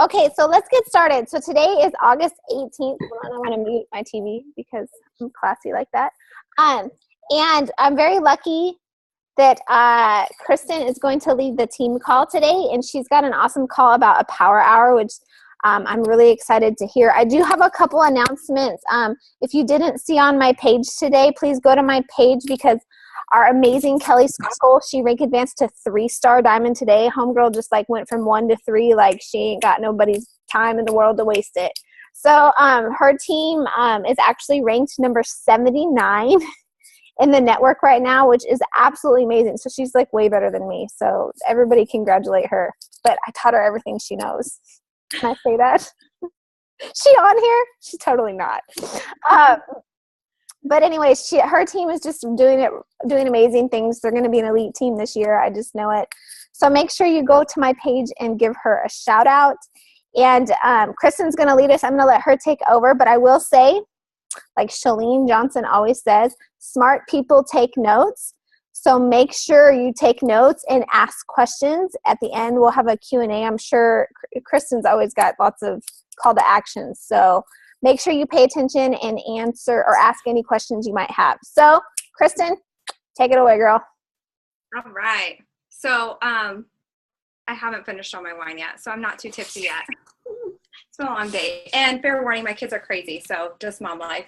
Okay, so let's get started. So today is August 18th. Hold on, I want to mute my TV because I'm classy like that. And I'm very lucky that Kristen is going to lead the team call today, and she's got an awesome call about a power hour, which I'm really excited to hear. I do have a couple announcements. If you didn't see on my page today, please go to my page because our amazing Kelly Sparkle, she rank advanced to 3-star diamond today. Homegirl just like went from 1 to 3, like she ain't got nobody's time in the world to waste it. So her team is actually ranked number 79 in the network right now, which is absolutely amazing. So she's like way better than me. So everybody congratulate her. But I taught her everything she knows. Can I say that? She on here? She's totally not. But anyway, her team is just doing amazing things. They're going to be an elite team this year. I just know it. So make sure you go to my page and give her a shout out. And Kristen's going to lead us. I'm going to let her take over. But I will say, like Shalene Johnson always says, smart people take notes. So make sure you take notes and ask questions. At the end, we'll have a Q&A. I'm sure Kristen's always got lots of call to actions. So make sure you pay attention and answer or ask any questions you might have. So, Kristen, take it away, girl. All right. So, I haven't finished all my wine yet, so I'm not too tipsy yet. It's been a long day. And fair warning, my kids are crazy, so just mom life.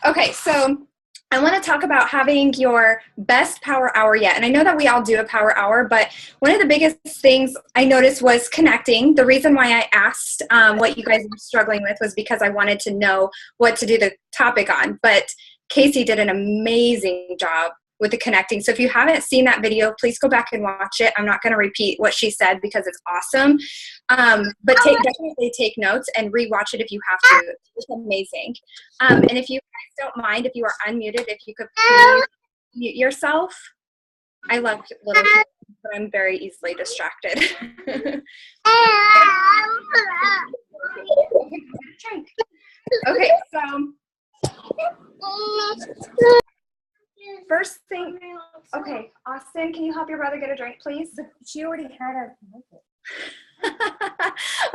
Okay, so I want to talk about having your best power hour yet. And I know that we all do a power hour, but one of the biggest things I noticed was connecting. The reason why I asked what you guys were struggling with was because I wanted to know what to do the topic on. But Casey did an amazing job with the connecting. So if you haven't seen that video, please go back and watch it. I'm not going to repeat what she said because it's awesome. But definitely take notes and rewatch it if you have to. It's amazing. And if you guys don't mind, if you are unmuted, if you could please mute yourself. I love little kids, but I'm very easily distracted. Okay, so first thing, okay, Austin, can you help your brother get a drink, please? She already had a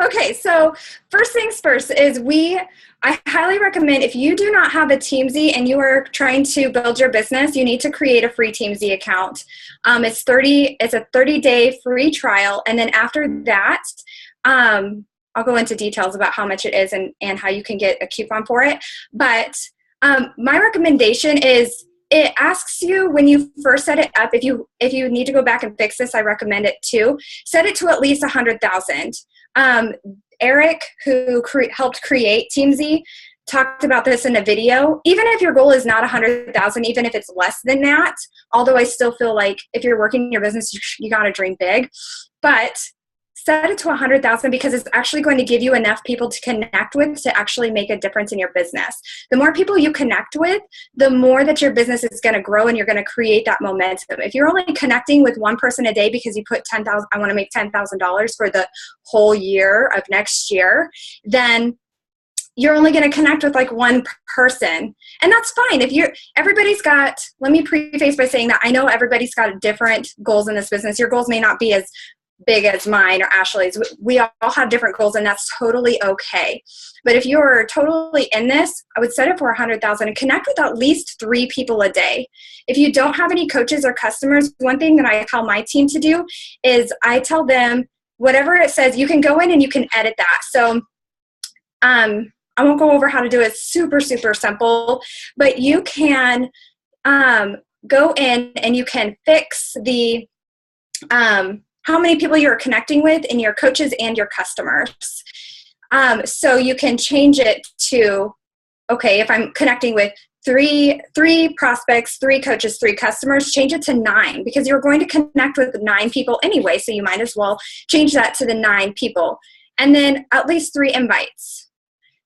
Okay, so first things first is I highly recommend if you do not have a Teamzy and you are trying to build your business, you need to create a free Teamzy account. It's a 30-day free trial, and then after that, I'll go into details about how much it is and how you can get a coupon for it. But my recommendation is it asks you when you first set it up, if you need to go back and fix this, I recommend it too. Set it to at least 100,000. Eric, who helped create Teamzy, talked about this in a video. Even if your goal is not 100,000, even if it's less than that, although I still feel like if you're working in your business, you got to dream big. But set it to 100,000 because it's actually going to give you enough people to connect with to actually make a difference in your business. The more people you connect with, the more that your business is going to grow and you're going to create that momentum. If you're only connecting with one person a day because you put I want to make $10,000 for the whole year of next year, then you're only going to connect with like one person. And that's fine. Let me preface by saying that I know everybody's got different goals in this business. Your goals may not be as big as mine or Ashley's. We all have different goals, and that's totally okay. But if you're totally in this, I would set it for 100,000 and connect with at least 3 people a day. If you don't have any coaches or customers, one thing that I tell my team to do is I tell them whatever it says, you can go in and you can edit that. So I won't go over how to do it. It's super, super simple, but you can go in and you can fix the how many people you're connecting with in your coaches and your customers. So you can change it to, okay, if I'm connecting with three prospects, 3 coaches, 3 customers, change it to 9 because you're going to connect with 9 people anyway. So you might as well change that to the 9 people and then at least 3 invites.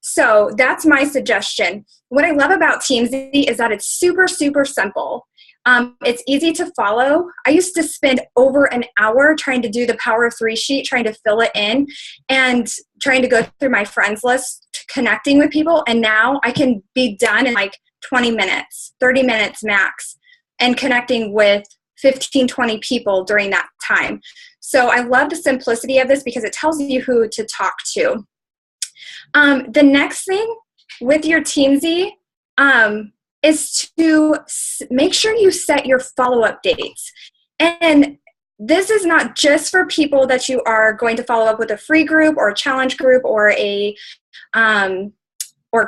So that's my suggestion. What I love about Teamzy is that it's super, super simple. It's easy to follow. I used to spend over an hour trying to do the Power of 3 sheet, trying to fill it in and trying to go through my friends list, connecting with people. And now I can be done in like 20 minutes, 30 minutes max, and connecting with 15, 20 people during that time. So I love the simplicity of this because it tells you who to talk to. The next thing with your Teamsy is to make sure you set your follow-up dates. And this is not just for people that you are going to follow up with a free group or a challenge group or a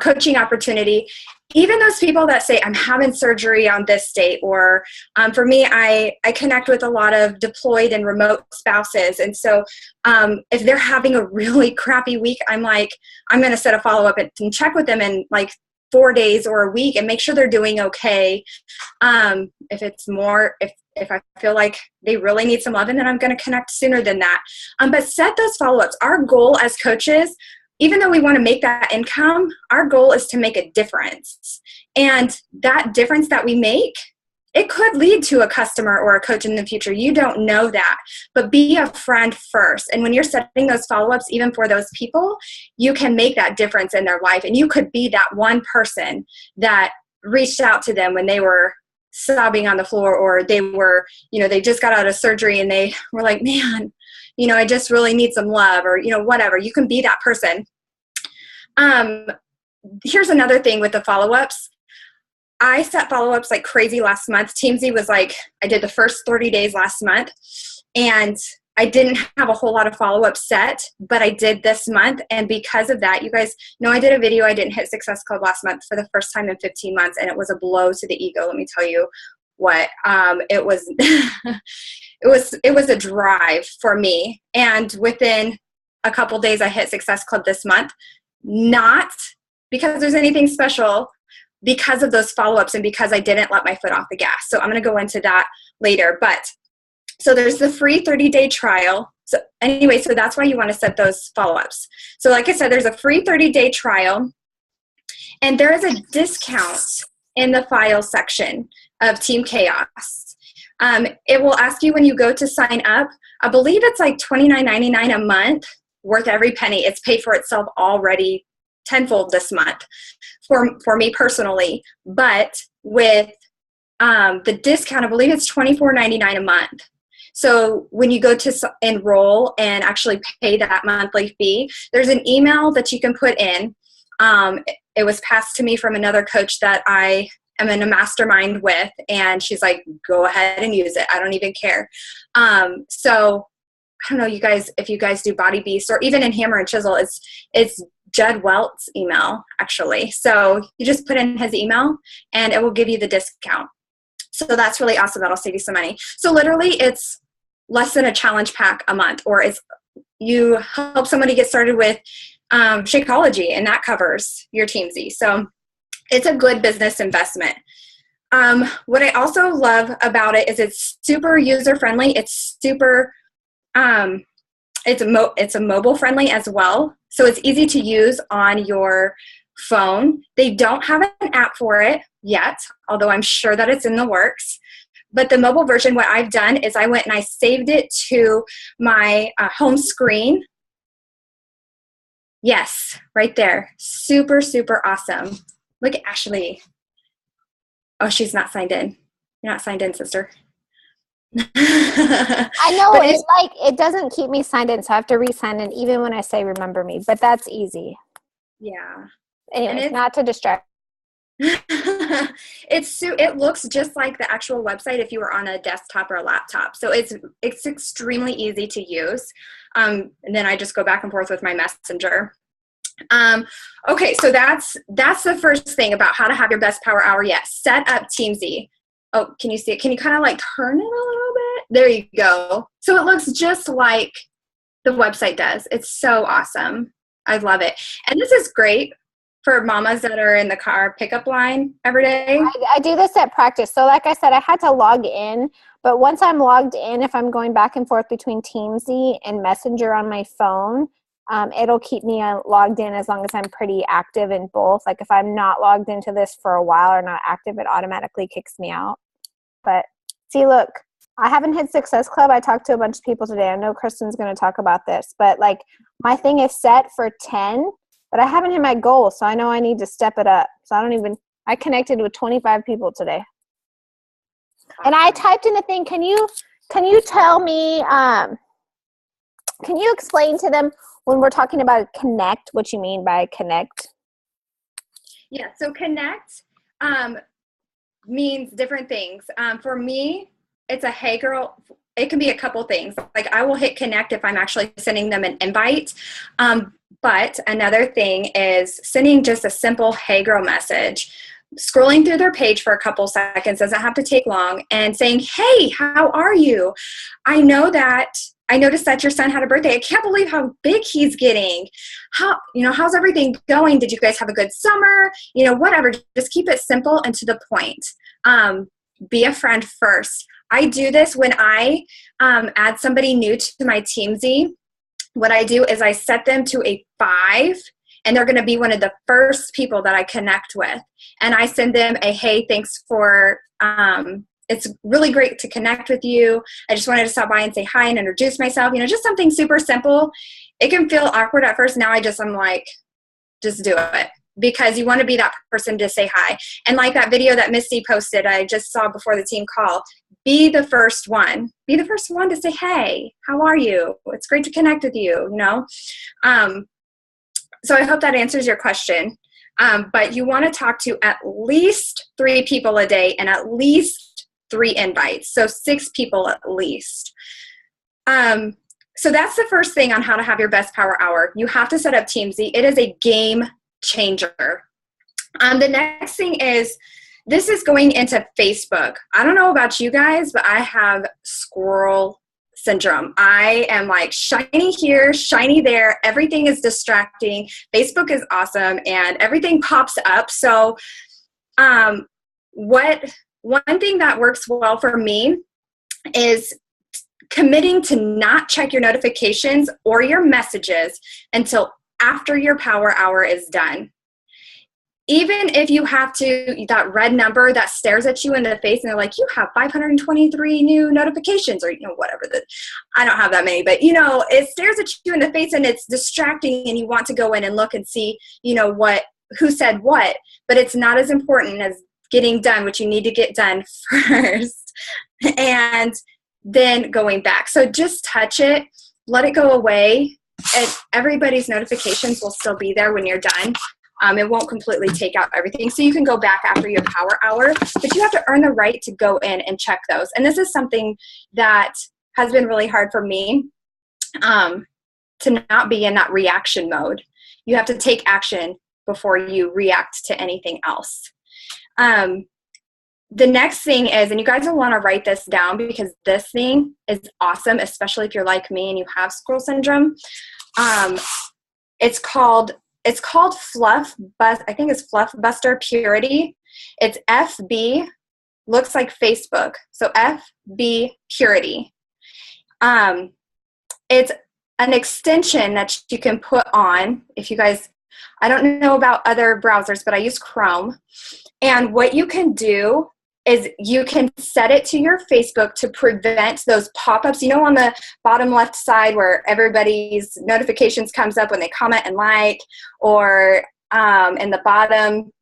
coaching opportunity. Even those people that say, I'm having surgery on this date, or for me, I connect with a lot of deployed and remote spouses. And so if they're having a really crappy week, I'm like, I'm going to set a follow-up and check with them in like 4 days or a week and make sure they're doing okay. If it's more, if I feel like they really need some love, and then I'm going to connect sooner than that. But set those follow-ups. Our goal as coaches, even though we want to make that income, our goal is to make a difference. And that difference that we make, it could lead to a customer or a coach in the future. You don't know that, but be a friend first. And when you're setting those follow-ups, even for those people, you can make that difference in their life. And you could be that one person that reached out to them when they were sobbing on the floor, or they were, they just got out of surgery and they were like, man, I just really need some love, or, whatever. You can be that person. Here's another thing with the follow-ups. I set follow-ups like crazy last month. Teamsy was like, I did the first 30 days last month, and I didn't have a whole lot of follow-ups set, but I did this month. And because of that, you guys know I did a video. I didn't hit Success Club last month for the first time in 15 months, and it was a blow to the ego. Let me tell you what, it was, it was a drive for me. And within a couple days, I hit Success Club this month, not because there's anything special, because of those follow-ups and because I didn't let my foot off the gas. So I'm going to go into that later. But so there's the free 30-day trial. So anyway, so that's why you want to set those follow-ups. So like I said, there's a free 30-day trial, and there is a discount in the file section of Team Chaos. It will ask you when you go to sign up. I believe it's like $29.99 a month, worth every penny. It's paid for itself already tenfold this month for me personally. But with the discount, I believe it's $24.99 a month. So when you go to enroll and actually pay that monthly fee, there's an email that you can put in. It was passed to me from another coach that I am in a mastermind with, and she's like, go ahead and use it. I don't even care. So I don't know, you guys, if you guys do Body Beast or even in Hammer and Chisel, it's Judd Welt's email, actually. So you just put in his email and it will give you the discount. So that's really awesome. That'll save you some money. So literally it's less than a challenge pack a month, or it's you help somebody get started with Shakeology, and that covers your Teamsy. So it's a good business investment. What I also love about it is it's super user-friendly. It's super, it's a mobile friendly as well. So it's easy to use on your phone. They don't have an app for it yet, although I'm sure that it's in the works. But the mobile version, what I've done is I went and I saved it to my home screen. Yes, right there. Super, super awesome. Look at Ashley. Oh, she's not signed in. You're not signed in, sister. I know, it doesn't keep me signed in, so I have to re-sign in even when I say remember me, but that's easy. Yeah. Anyway, not to distract. It looks just like the actual website if you were on a desktop or a laptop. So it's extremely easy to use. And then I just go back and forth with my messenger. Okay, so that's the first thing about how to have your best power hour yet. Set up Teamsy. Oh, can you see it? Can you kind of like turn it a little bit? There you go. So it looks just like the website does. It's so awesome. I love it. And this is great for mamas that are in the car pickup line every day. I do this at practice. So like I said, I had to log in, but once I'm logged in, if I'm going back and forth between Teamsy and Messenger on my phone, it'll keep me logged in as long as I'm pretty active in both. Like if I'm not logged into this for a while or not active, it automatically kicks me out. But see, look, I haven't hit Success Club. I talked to a bunch of people today. I know Kristen's going to talk about this, but like my thing is set for 10, but I haven't hit my goal. So I know I need to step it up. So I connected with 25 people today. And I typed in the thing. Can you tell me, can you explain to them when we're talking about connect, what you mean by connect? Yeah, so connect means different things. For me, it's a hey girl. It can be a couple things. Like I will hit connect if I'm actually sending them an invite. But another thing is sending just a simple hey girl message. Scrolling through their page for a couple seconds, doesn't have to take long, and saying, hey, how are you? I noticed that your son had a birthday. I can't believe how big he's getting. How's everything going? Did you guys have a good summer? Whatever. Just keep it simple and to the point. Be a friend first. I do this when I add somebody new to my Teamsy. What I do is I set them to a 5, and they're going to be one of the first people that I connect with. And I send them a, hey, thanks for, it's really great to connect with you. I just wanted to stop by and say hi and introduce myself. Just something super simple. It can feel awkward at first. Now I'm like, just do it. Because you want to be that person to say hi. And like that video that Misty posted, I just saw before the team call, be the first one. Be the first one to say, hey, how are you? It's great to connect with you, So I hope that answers your question. But you want to talk to at least 3 people a day and at least 3 invites. So 6 people at least. So that's the first thing on how to have your best power hour. You have to set up Teamsy. It is a game changer. The next thing is, this is going into Facebook. I don't know about you guys, but I have squirrel syndrome. I am like shiny here, shiny there. Everything is distracting. Facebook is awesome and everything pops up. So one thing that works well for me is committing to not check your notifications or your messages until after your power hour is done. Even if you have to, that red number that stares at you in the face and they're like, you have 523 new notifications, or whatever. I don't have that many, but it stares at you in the face and it's distracting and you want to go in and look and see, who said what, but it's not as important as getting done what you need to get done first and then going back. So just touch it, let it go away, and everybody's notifications will still be there when you're done. It won't completely take out everything. So you can go back after your power hour, but you have to earn the right to go in and check those. And this is something that has been really hard for me, to not be in that reaction mode. You have to take action before you react to anything else. The next thing is, and you guys will want to write this down because this thing is awesome, especially if you're like me and you have squirrel syndrome. It's called Fluff Bust. I think it's Fluff Buster Purity. It's FB, looks like Facebook. So FB Purity. It's an extension that you can put on. If you guys, I don't know about other browsers, but I use Chrome. And what you can do is you can set it to your Facebook to prevent those pop-ups, on the bottom left side where everybody's notifications comes up when they comment and like, or in the bottom,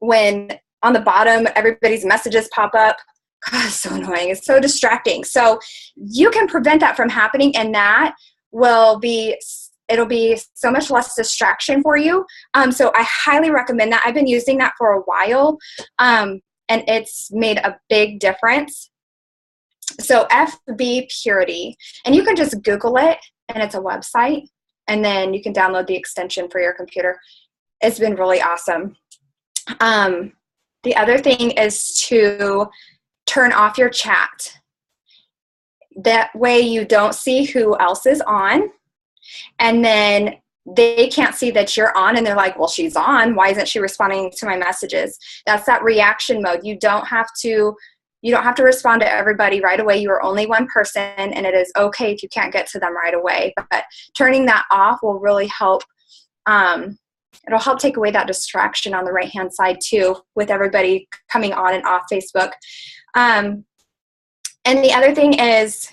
when on the bottom everybody's messages pop up. God, it's so annoying. It's so distracting. So you can prevent that from happening, and that it'll be so much less distraction for you. So I highly recommend that. I've been using that for a while. And it's made a big difference. So FB Purity, and you can just Google it, and it's a website, and then you can download the extension for your computer. It's been really awesome. The other thing is to turn off your chat. That way you don't see who else is on, and then they can't see that you're on and they're like, well, she's on. Why isn't she responding to my messages? That's that reaction mode. You don't have to respond to everybody right away. You are only one person, and it is okay if you can't get to them right away. But turning that off will really help. It'll help take away that distraction on the right-hand side too, with everybody coming on and off Facebook. And the other thing is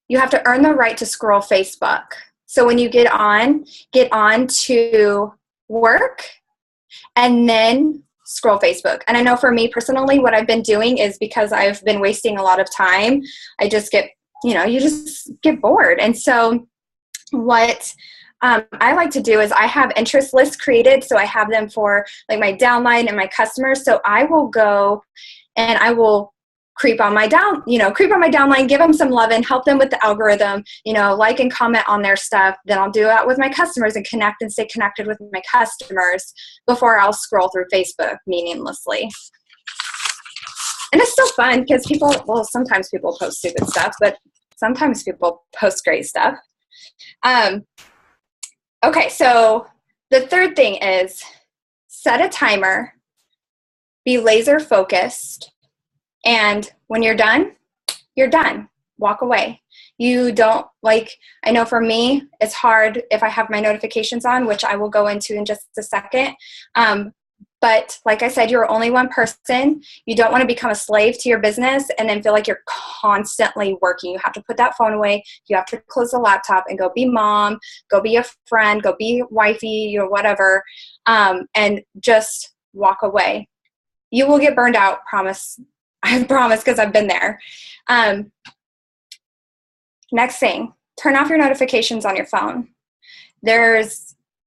you have to earn the right to scroll Facebook. So when you get on to work and then scroll Facebook. And I know for me personally, what I've been doing is because I've been wasting a lot of time, I just get, you just get bored. And so what I like to do is I have interest lists created. So I have them for like my downline and my customers. So I will go and I will creep on my downline, give them some love and help them with the algorithm, like and comment on their stuff. Then I'll do that with my customers and connect and stay connected with my customers before I'll scroll through Facebook meaninglessly. And it's still fun because sometimes people post stupid stuff, but sometimes people post great stuff. Okay, so the third thing is set a timer, be laser focused, and when you're done, you're done. Walk away. You don't I know for me, it's hard if I have my notifications on, which I will go into in just a second. But like I said, you're only one person. You don't want to become a slave to your business and then feel like you're constantly working. You have to put that phone away. You have to close the laptop and go be mom, go be a friend, go be wifey, whatever, and just walk away. You will get burned out, promise. I promise, because I've been there. Next thing, turn off your notifications on your phone. I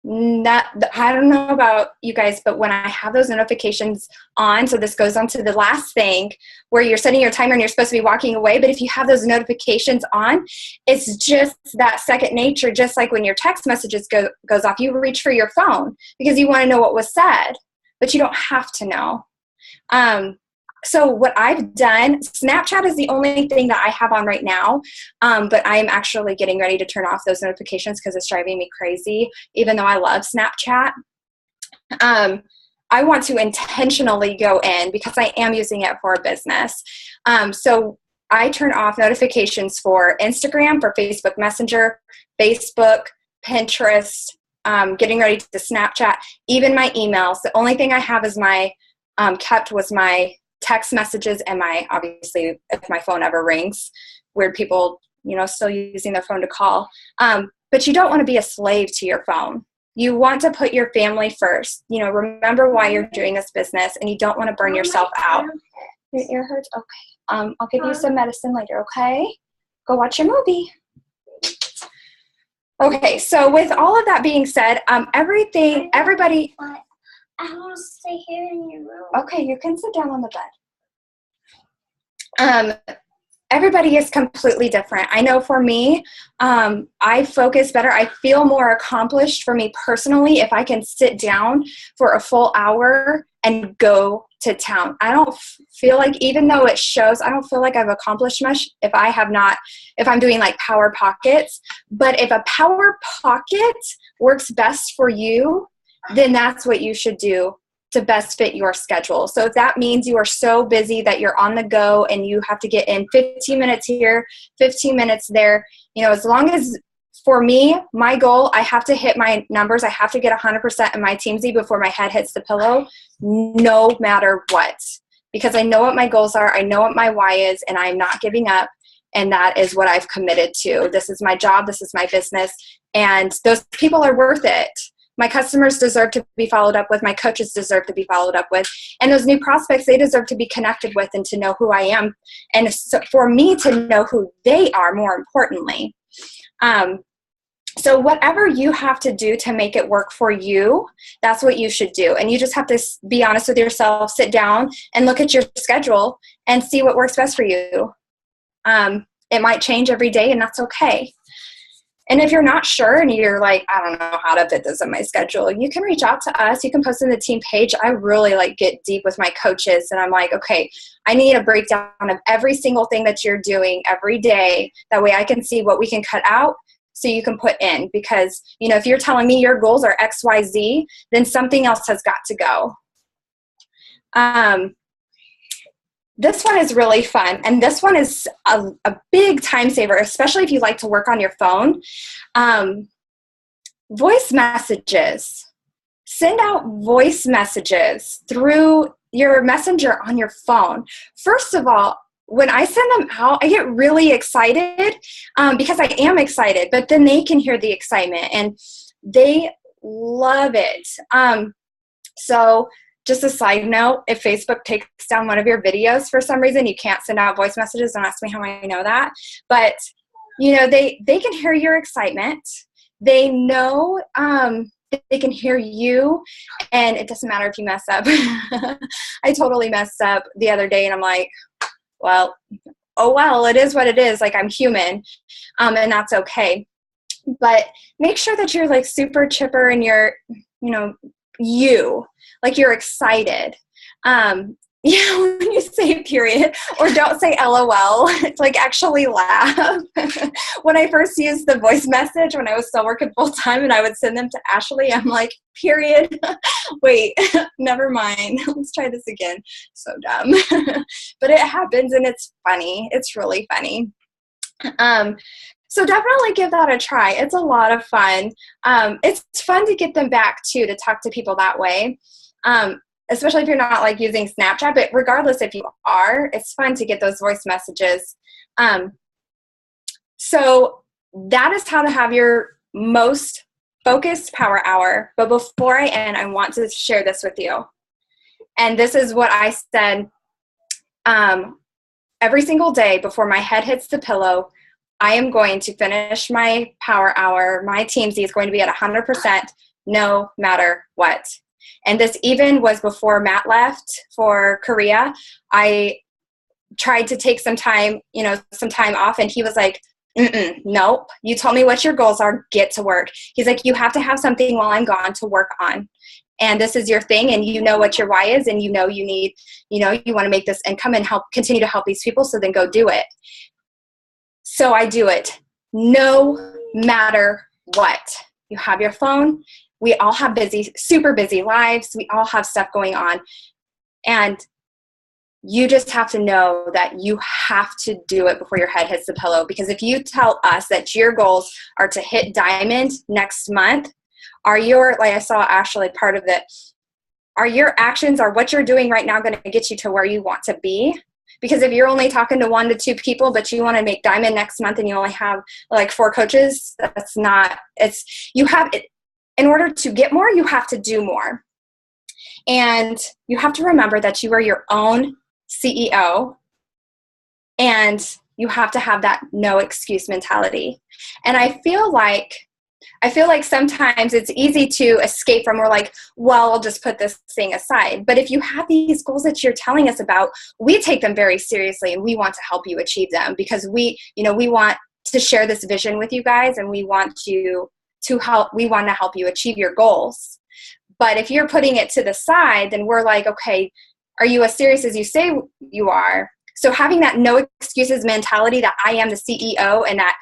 don't know about you guys, but when I have those notifications on, so this goes on to the last thing where you're setting your timer and you're supposed to be walking away, but if you have those notifications on, it's just that second nature, just like when your text messages goes off, you reach for your phone because you want to know what was said, but you don't have to know. So what I've done, Snapchat is the only thing that I have on right now, but I'm actually getting ready to turn off those notifications because it's driving me crazy, even though I love Snapchat. I want to intentionally go in because I am using it for a business. So I turn off notifications for Instagram, for Facebook Messenger, Facebook, Pinterest, getting ready to Snapchat, even my emails. The only thing I have is kept was my text messages and obviously if my phone ever rings, weird people, still using their phone to call. But you don't want to be a slave to your phone. You want to put your family first. Remember why you're doing this business, and you don't want to burn yourself out. Your ear hurts? Okay. I'll give you some medicine later, okay? Go watch your movie. Okay, so with all of that being said, everybody... I want to stay here in your room. Okay, you can sit down on the bed. Everybody is completely different. I know for me, I focus better. I feel more accomplished for me personally if I can sit down for a full hour and go to town. I don't feel like, even though it shows, I don't feel like I've accomplished much if I'm doing like power pockets. But if a power pocket works best for you, then that's what you should do to best fit your schedule. So if that means you are so busy that you're on the go and you have to get in 15 minutes here, 15 minutes there, as long as, for me, my goal, I have to hit my numbers. I have to get 100% in my Teamzy before my head hits the pillow, no matter what, because I know what my goals are. I know what my why is, and I'm not giving up. And that is what I've committed to. This is my job. This is my business. And those people are worth it. My customers deserve to be followed up with. My coaches deserve to be followed up with. And those new prospects, they deserve to be connected with and to know who I am. And so for me to know who they are, more importantly. So whatever you have to do to make it work for you, that's what you should do. And you just have to be honest with yourself, sit down and look at your schedule and see what works best for you. It might change every day, and that's okay. And if you're not sure and you're like, I don't know how to fit this in my schedule, you can reach out to us. You can post in the team page. I really get deep with my coaches, and I'm like, okay, I need a breakdown of every single thing that you're doing every day. That way I can see what we can cut out so you can put in. Because, if you're telling me your goals are X, Y, Z, then something else has got to go. This one is really fun, and this one is a big time saver, especially if you like to work on your phone. Voice messages. Send out voice messages through your messenger on your phone. First of all, when I send them out, I get really excited because I am excited, but then they can hear the excitement, and they love it. So just a side note, if Facebook takes down one of your videos for some reason, you can't send out voice messages. Don't ask me how I know that. But, they can hear your excitement. They know they can hear you, and it doesn't matter if you mess up. I totally messed up the other day, and I'm like, well, it is what it is. Like, I'm human, and that's okay. But make sure that you're like super chipper and you're, like you're excited. When you say period, or don't say LOL, it's like actually laugh. When I first used the voice message, when I was still working full time and I would send them to Ashley, I'm like, period. Wait, never mind. Let's try this again. So dumb. But it happens and it's funny. It's really funny. So definitely give that a try. It's a lot of fun. It's fun to get them back too, to talk to people that way. Especially if you're not like using Snapchat, but regardless if you are, it's fun to get those voice messages. So that is how to have your most focused power hour. But before I end, I want to share this with you. And this is what I said every single day before my head hits the pillow. I am going to finish my power hour. My Teamsy is going to be at 100% no matter what. And this even was before Matt left for Korea. I tried to take some time off, and he was like, nope, you told me what your goals are, get to work. He's like, you have to have something while I'm gone to work on. And this is your thing, and you know what your why is, and you need, you want to make this income and continue to help these people, so then go do it. So I do it no matter what. You have your phone. We all have super busy lives. We all have stuff going on. And you just have to know that you have to do it before your head hits the pillow. Because if you tell us that your goals are to hit diamond next month, like I saw Ashley, part of it, are your actions or what you're doing right now going to get you to where you want to be? Because if you're only talking to 1 to 2 people, but you want to make diamond next month and you only have like 4 coaches, in order to get more, you have to do more. And you have to remember that you are your own CEO, and you have to have that no excuse mentality. And I feel like sometimes it's easy to escape from, we're like, well, I'll just put this thing aside. But if you have these goals that you're telling us about, we take them very seriously, and we want to help you achieve them, because we want to share this vision with you guys, and we want to help you achieve your goals. But if you're putting it to the side, then we're like, okay, are you as serious as you say you are? So having that no excuses mentality, that I am the CEO, and that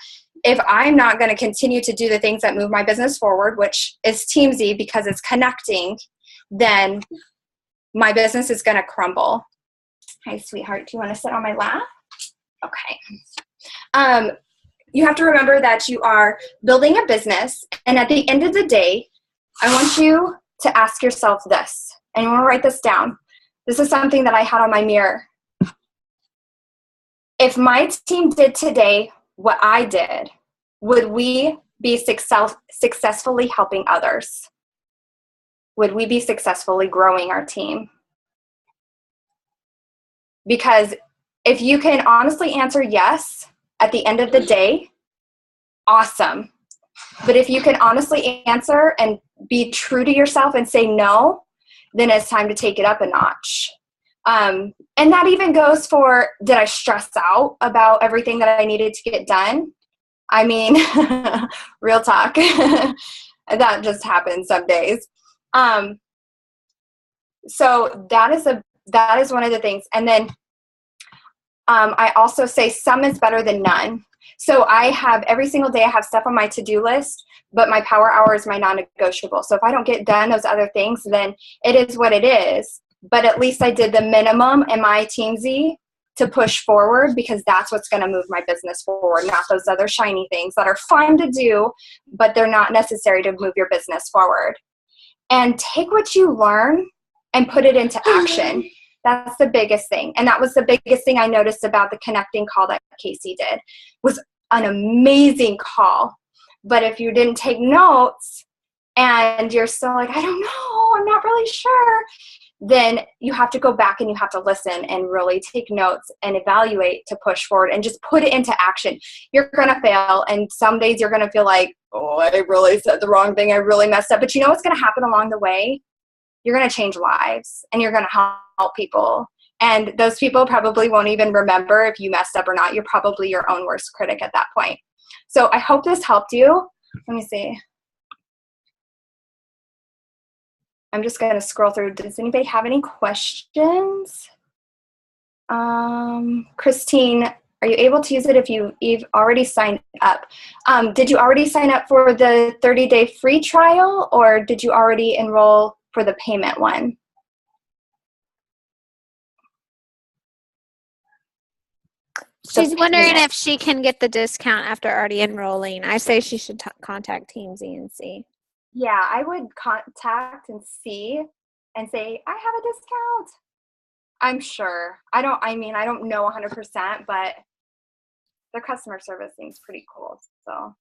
if I'm not going to continue to do the things that move my business forward, which is Teamsy because it's connecting, then my business is going to crumble. Hi, sweetheart. Do you want to sit on my lap? Okay. You have to remember that you are building a business, and at the end of the day, I want you to ask yourself this, and you want to write this down. This is something that I had on my mirror. If my team did today what I did, would we be successfully helping others? Would we be successfully growing our team? Because if you can honestly answer yes at the end of the day, awesome. But if you can honestly answer and be true to yourself and say no, then it's time to take it up a notch. And that even goes for, did I stress out about everything that I needed to get done? I mean, real talk. That just happens some days. So that is one of the things. And then I also say some is better than none. So I have every single day I have stuff on my to-do list, but my power hour is my non-negotiable. So if I don't get done those other things, then it is what it is. But at least I did the minimum in my Teamsy to push forward, because that's what's going to move my business forward, not those other shiny things that are fun to do, but they're not necessary to move your business forward. And take what you learn and put it into action. That's the biggest thing. And that was the biggest thing I noticed about the connecting call that Casey did. Was an amazing call. But if you didn't take notes and you're still like, I don't know, I'm not really sure, then you have to go back and you have to listen and really take notes and evaluate to push forward and just put it into action. You're going to fail, and some days you're going to feel like, oh, I really said the wrong thing. I really messed up. But you know what's going to happen along the way? You're going to change lives, and you're going to help people. And those people probably won't even remember if you messed up or not. You're probably your own worst critic at that point. So I hope this helped you. Let me see. I'm just going to scroll through. Does anybody have any questions? Christine, are you able to use it if you've already signed up? Did you already sign up for the 30-day free trial, or did you already enroll for the payment one? She's wondering if she can get the discount after already enrolling. I say she should contact Teamzy and see. Yeah, I would contact and see and say, I have a discount. I'm sure. I don't know 100%, but their customer service seems pretty cool. So,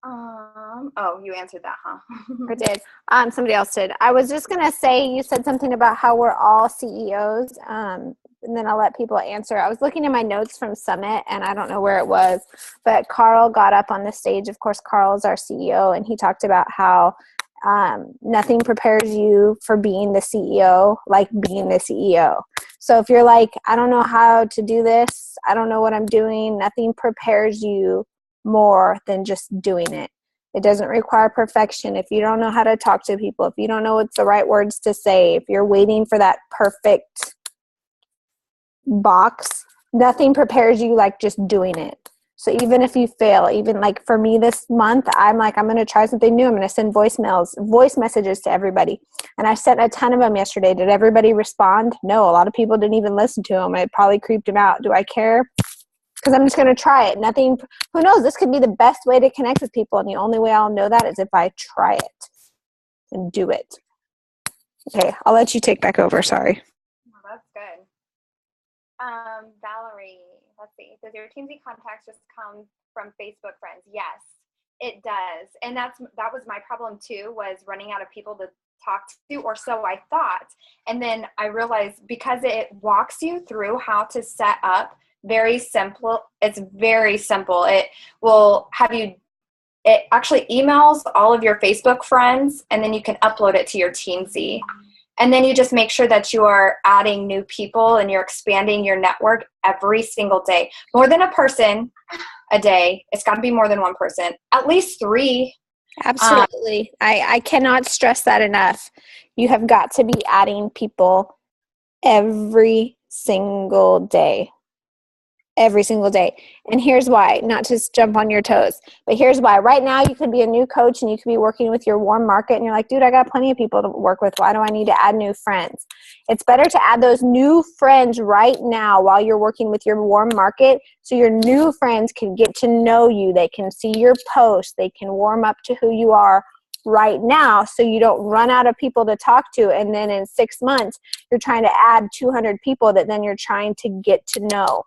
oh, you answered that, huh? I did. Somebody else did. I was just going to say, you said something about how we're all CEOs, and then I'll let people answer. I was looking at my notes from Summit, and I don't know where it was, but Carl got up on the stage. Of course, Carl is our CEO, and he talked about how nothing prepares you for being the CEO like being the CEO. So if you're like, I don't know how to do this, I don't know what I'm doing, nothing prepares you more than just doing it. It doesn't require perfection. If you don't know how to talk to people, if you don't know what's the right words to say, if you're waiting for that perfect box, nothing prepares you like just doing it. So even if you fail, even like for me this month, I'm like, I'm going to try something new. I'm going to send voice messages to everybody. And I sent a ton of them yesterday. Did everybody respond? No, a lot of people didn't even listen to them. It probably creeped them out. Do I care? Because I'm just going to try it. Nothing, who knows? This could be the best way to connect with people. And the only way I'll know that is if I try it and do it. Okay, I'll let you take back over. Sorry. Oh, that's good. Valerie, let's see. Does your Teamzy contacts just come from Facebook friends? Yes, it does. And that was my problem too, was running out of people to talk to, or so I thought. And then I realized, because it walks you through how to set up, very simple. It's very simple. It will have you, it actually emails all of your Facebook friends, and then you can upload it to your Teamzy. And then you just make sure that you are adding new people and you're expanding your network every single day. More than a person a day. It's got to be more than one person. At least 3. Absolutely. I cannot stress that enough. You have got to be adding people every single day. Every single day. And here's why, not to jump on your toes, but here's why. Right now you could be a new coach and you could be working with your warm market and you're like, dude, I got plenty of people to work with. Why do I need to add new friends? It's better to add those new friends right now while you're working with your warm market, so your new friends can get to know you. They can see your posts. They can warm up to who you are right now, so you don't run out of people to talk to, and then in 6 months you're trying to add 200 people that then you're trying to get to know.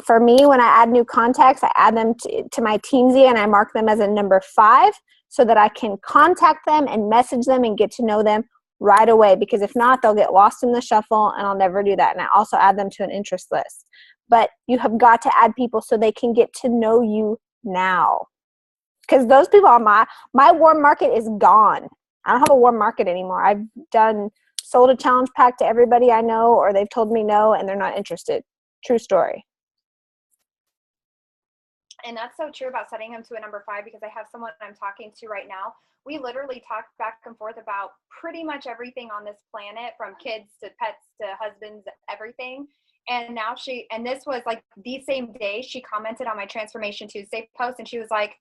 For me, when I add new contacts, I add them to my Teamzy, and I mark them as a number 5 so that I can contact them and message them and get to know them right away, because if not, they'll get lost in the shuffle and I'll never do that. And I also add them to an interest list. But you have got to add people so they can get to know you now, because those people on my warm market is gone. I don't have a warm market anymore. I've sold a challenge pack to everybody I know, or they've told me no and they're not interested. True story. And that's so true about setting them to a number 5, because I have someone I'm talking to right now. We literally talk back and forth about pretty much everything on this planet, from kids to pets to husbands, everything. And now this was like the same day she commented on my Transformation Tuesday post, and she was like,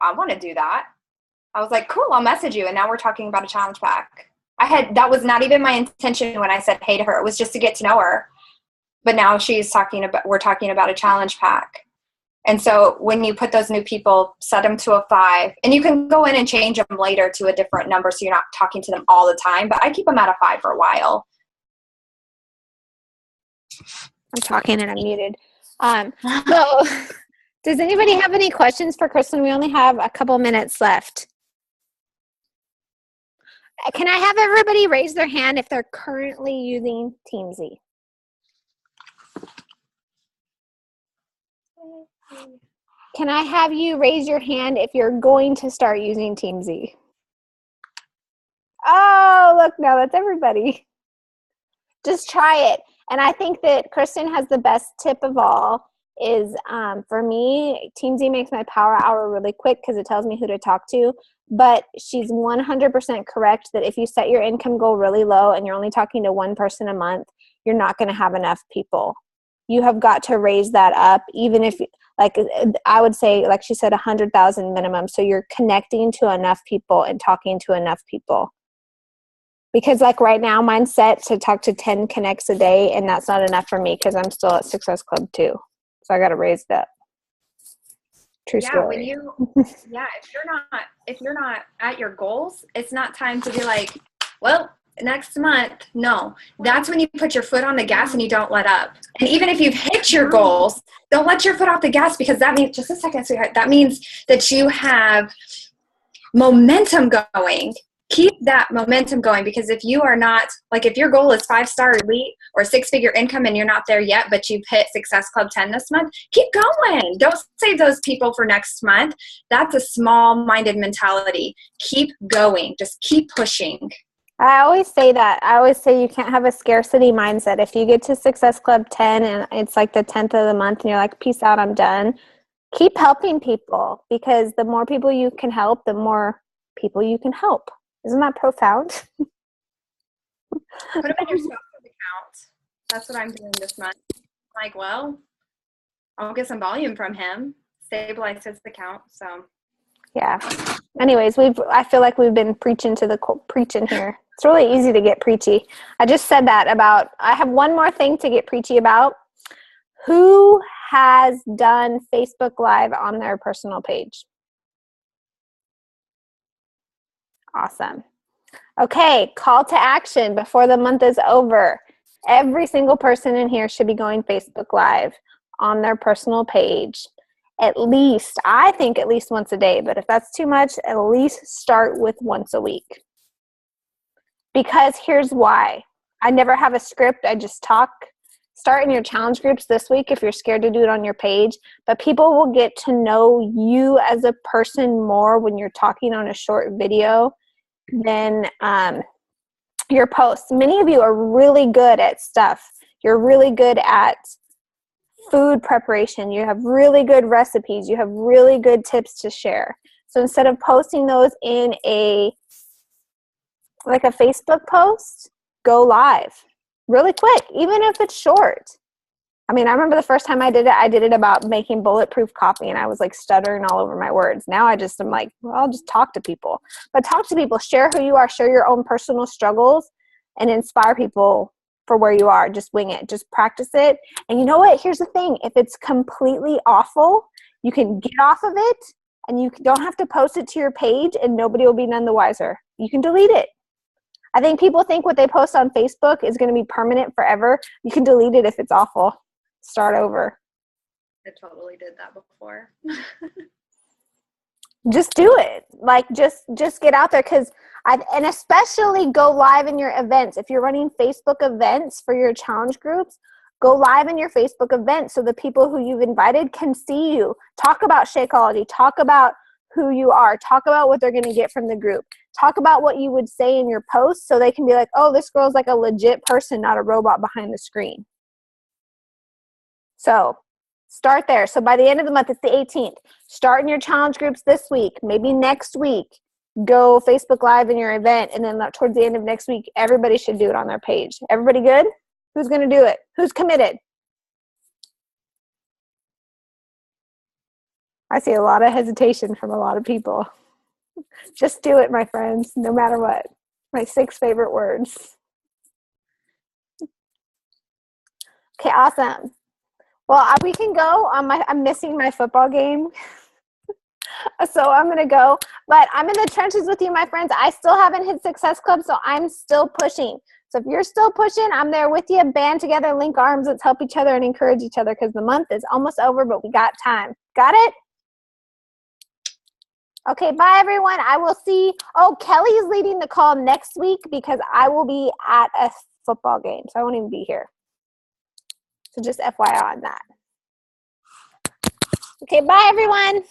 I want to do that. I was like, cool, I'll message you. And now we're talking about a challenge pack. That was not even my intention when I said hey to her. It was just to get to know her. But now we're talking about a challenge pack. And so when you put those new people, set them to a 5, and you can go in and change them later to a different number, so you're not talking to them all the time, but I keep them at a 5 for a while. I'm talking and I'm muted. So does anybody have any questions for Kristen? We only have a couple minutes left. Can I have everybody raise their hand if they're currently using Teamsy? Can I have you raise your hand if you're going to start using Teamsy? Oh, look, no, that's everybody. Just try it. And I think that Kristen has the best tip of all is, for me, Teamsy makes my power hour really quick because it tells me who to talk to. But she's 100% correct that if you set your income goal really low and you're only talking to one person a month, you're not going to have enough people. You have got to raise that up, even if, like, I would say, like she said, 100,000 minimum. So you're connecting to enough people and talking to enough people. Because like right now, mine's set to talk to 10 connects a day, and that's not enough for me because I'm still at Success Club 2. So I got to raise that. True story. If you're not at your goals, it's not time to be like, well, next month. No, that's when you put your foot on the gas and you don't let up. And even if you've hit your goals, don't let your foot off the gas, because that means, just a second, sweetheart, that means that you have momentum going. Keep that momentum going, because if you are not, like, if your goal is 5-star elite or 6-figure income and you're not there yet, but you've hit Success Club 10 this month, keep going. Don't save those people for next month. That's a small-minded mentality. Keep going. Just keep pushing. I always say that. I always say you can't have a scarcity mindset. If you get to Success Club 10 and it's like the 10th of the month and you're like, peace out, I'm done, keep helping people, because the more people you can help, the more people you can help. Isn't that profound? Put him in your sponsors account. That's what I'm doing this month. Like, well, I'll get some volume from him, stabilize his account. So, yeah. Anyways, I feel like we've been preaching here. It's really easy to get preachy. I just said that about. I have one more thing to get preachy about. Who has done Facebook Live on their personal page? Awesome. Okay, call to action before the month is over. Every single person in here should be going Facebook Live on their personal page. At least, I think at least once a day, but if that's too much, at least start with once a week. Because here's why. I never have a script, I just talk. Start in your challenge groups this week if you're scared to do it on your page, but people will get to know you as a person more when you're talking on a short video than your posts. Many of you are really good at stuff. You're really good at food preparation. You have really good recipes. You have really good tips to share. So instead of posting those in a Facebook post, go live really quick, even if it's short. I mean, I remember the first time I did it about making bulletproof coffee, and I was like stuttering all over my words. Now I just am like, well, I'll just talk to people. But talk to people, share who you are, share your own personal struggles, and inspire people for where you are. Just wing it. Just practice it. And you know what? Here's the thing. If it's completely awful, you can get off of it, and you don't have to post it to your page, and nobody will be none the wiser. You can delete it. I think people think what they post on Facebook is going to be permanent forever. You can delete it if it's awful. Start over. I totally did that before. Just do it. Like, just get out there, and especially go live in your events. If you're running Facebook events for your challenge groups, go live in your Facebook events so the people who you've invited can see you. Talk about Shakeology. Talk about who you are. Talk about what they're going to get from the group. Talk about what you would say in your posts so they can be like, oh, this girl's like a legit person, not a robot behind the screen. So start there. So by the end of the month, it's the 18th. Start in your challenge groups this week. Maybe next week, go Facebook Live in your event. And then towards the end of next week, everybody should do it on their page. Everybody good? Who's going to do it? Who's committed? I see a lot of hesitation from a lot of people. Just do it, my friends, no matter what. My 6 favorite words. Okay, awesome. Well, we can go. I'm missing my football game. So I'm going to go. But I'm in the trenches with you, my friends. I still haven't hit Success Club, so I'm still pushing. So if you're still pushing, I'm there with you. Band together, link arms. Let's help each other and encourage each other, because the month is almost over, but we got time. Got it? Okay, bye everyone. I will see. Oh, Kelly's leading the call next week because I will be at a football game, so I won't even be here. So just FYI on that. Okay, bye everyone.